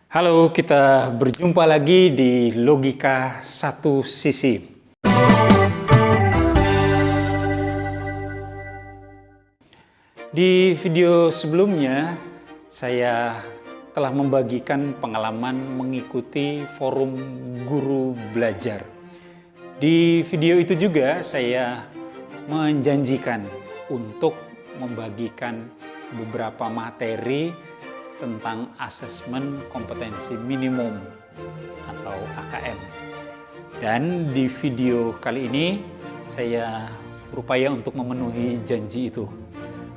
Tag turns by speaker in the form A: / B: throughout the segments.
A: Halo, kita berjumpa lagi di Logika Satu Sisi. Di video sebelumnya, saya telah membagikan pengalaman mengikuti forum guru belajar. Di video itu juga saya menjanjikan untuk membagikan beberapa materi tentang asesmen kompetensi minimum atau AKM. Dan di video kali ini saya berupaya untuk memenuhi janji itu.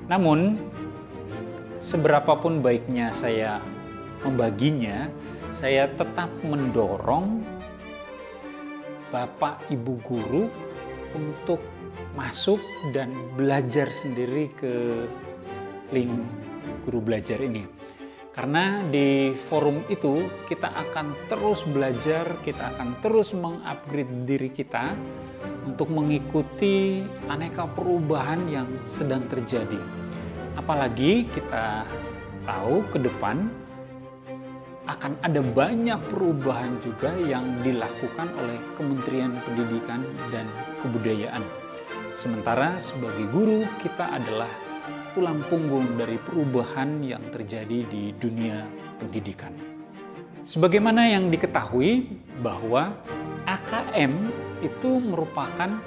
A: Namun, seberapapun baiknya saya membaginya, saya tetap mendorong Bapak Ibu guru untuk masuk dan belajar sendiri ke link guru belajar ini. Karena di forum itu kita akan terus belajar, kita akan terus mengupgrade diri kita untuk mengikuti aneka perubahan yang sedang terjadi. Apalagi kita tahu ke depan akan ada banyak perubahan juga yang dilakukan oleh Kementerian Pendidikan dan Kebudayaan. Sementara sebagai guru kita adalah tulang punggung dari perubahan yang terjadi di dunia pendidikan. Sebagaimana yang diketahui bahwa AKM itu merupakan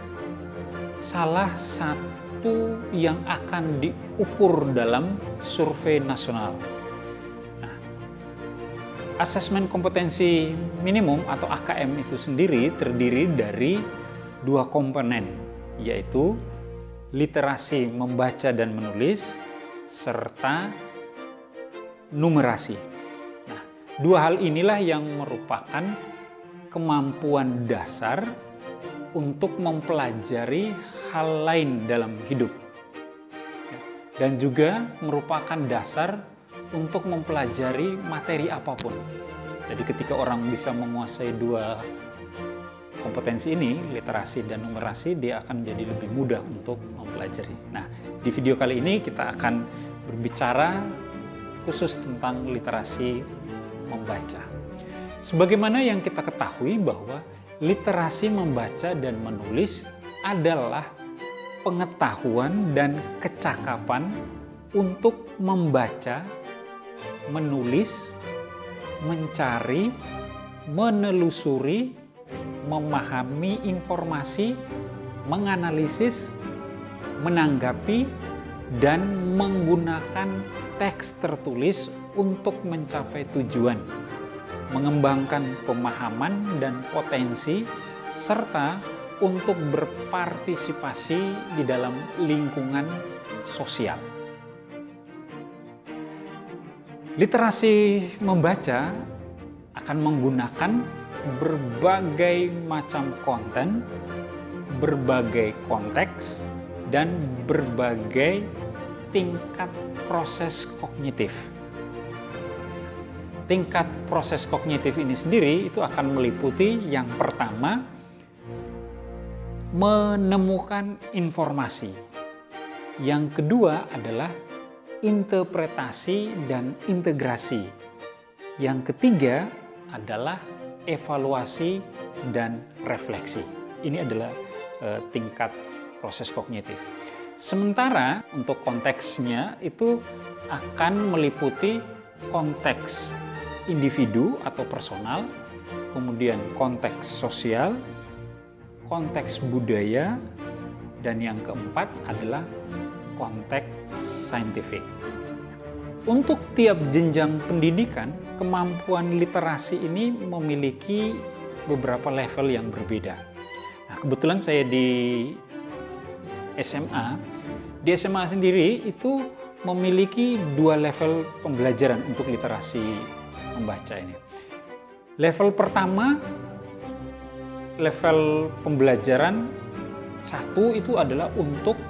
A: salah satu yang akan diukur dalam survei nasional. Nah, asesmen kompetensi minimum atau AKM itu sendiri terdiri dari dua komponen, yaitu literasi membaca dan menulis, serta numerasi. Nah, dua hal inilah yang merupakan kemampuan dasar untuk mempelajari hal lain dalam hidup. Dan juga merupakan dasar untuk mempelajari materi apapun. Jadi ketika orang bisa menguasai dua kompetensi ini, literasi dan numerasi, dia akan menjadi lebih mudah untuk mempelajari. Nah, di video kali ini kita akan berbicara khusus tentang literasi membaca. Sebagaimana yang kita ketahui bahwa literasi membaca dan menulis adalah pengetahuan dan kecakapan untuk membaca, menulis, mencari, menelusuri, memahami informasi, menganalisis, menanggapi, dan menggunakan teks tertulis untuk mencapai tujuan, mengembangkan pemahaman dan potensi, serta untuk berpartisipasi di dalam lingkungan sosial. Literasi membaca akan menggunakan berbagai macam konten, berbagai konteks, dan berbagai tingkat proses kognitif. Tingkat proses kognitif ini sendiri itu akan meliputi yang pertama, menemukan informasi. Yang kedua adalah interpretasi dan integrasi. Yang ketiga adalah evaluasi dan refleksi. Ini adalah tingkat proses kognitif. Sementara untuk konteksnya itu akan meliputi konteks individu atau personal, kemudian konteks sosial, konteks budaya, dan yang keempat adalah konteks saintifik. Untuk tiap jenjang pendidikan, kemampuan literasi ini memiliki beberapa level yang berbeda. Nah, kebetulan saya di SMA. Di SMA sendiri itu memiliki dua level pembelajaran untuk literasi membaca ini. Level pertama, level pembelajaran 1 itu adalah untuk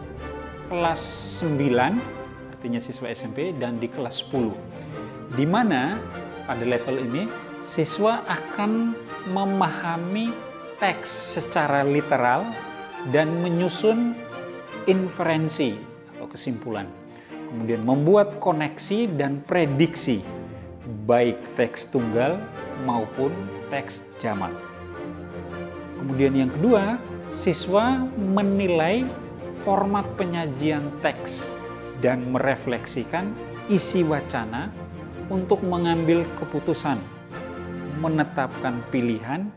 A: kelas 9, artinya siswa SMP, dan di kelas 10. Di mana pada level ini siswa akan memahami teks secara literal dan menyusun inferensi atau kesimpulan. Kemudian membuat koneksi dan prediksi baik teks tunggal maupun teks jamak. Kemudian yang kedua, siswa menilai format penyajian teks dan merefleksikan isi wacana untuk mengambil keputusan, menetapkan pilihan,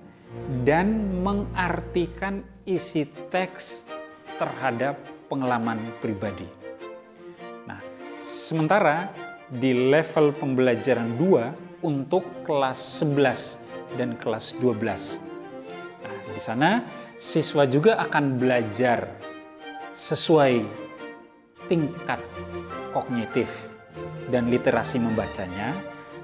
A: dan mengartikan isi teks terhadap pengalaman pribadi. Nah, sementara di level pembelajaran 2 untuk kelas 11 dan kelas 12. Nah, di sana siswa juga akan belajar sesuai tingkat kognitif dan literasi membacanya.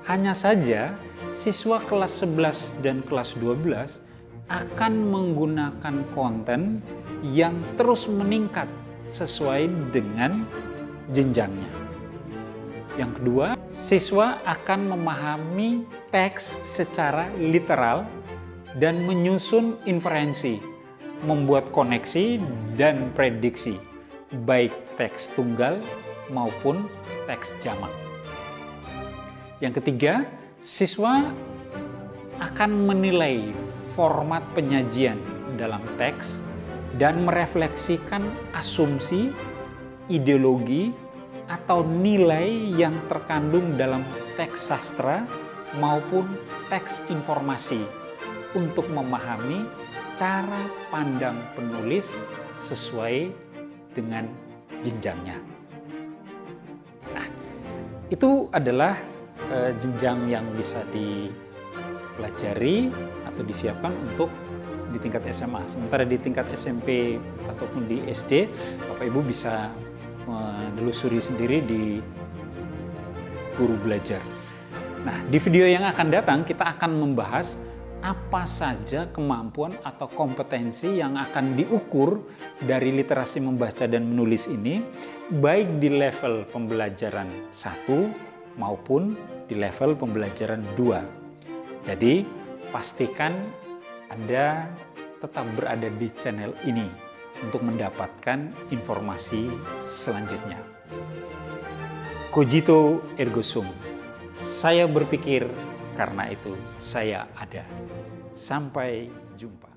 A: Hanya saja siswa kelas 11 dan kelas 12 akan menggunakan konten yang terus meningkat sesuai dengan jenjangnya. Yang kedua, siswa akan memahami teks secara literal dan menyusun inferensi, membuat koneksi dan prediksi, baik teks tunggal maupun teks jamak. Yang ketiga, siswa akan menilai format penyajian dalam teks dan merefleksikan asumsi, ideologi, atau nilai yang terkandung dalam teks sastra maupun teks informasi untuk memahami cara pandang penulis sesuai dengan jenjangnya. Nah, itu adalah jenjang yang bisa dipelajari atau disiapkan untuk di tingkat SMA. Sementara di tingkat SMP ataupun di SD, Bapak Ibu bisa menelusuri sendiri di guru belajar. Nah, di video yang akan datang kita akan membahas apa saja kemampuan atau kompetensi yang akan diukur dari literasi membaca dan menulis ini, baik di level pembelajaran 1 maupun di level pembelajaran 2. Jadi, pastikan Anda tetap berada di channel ini untuk mendapatkan informasi selanjutnya. Cogito ergo sum. Saya berpikir, karena itu saya ada. Sampai jumpa.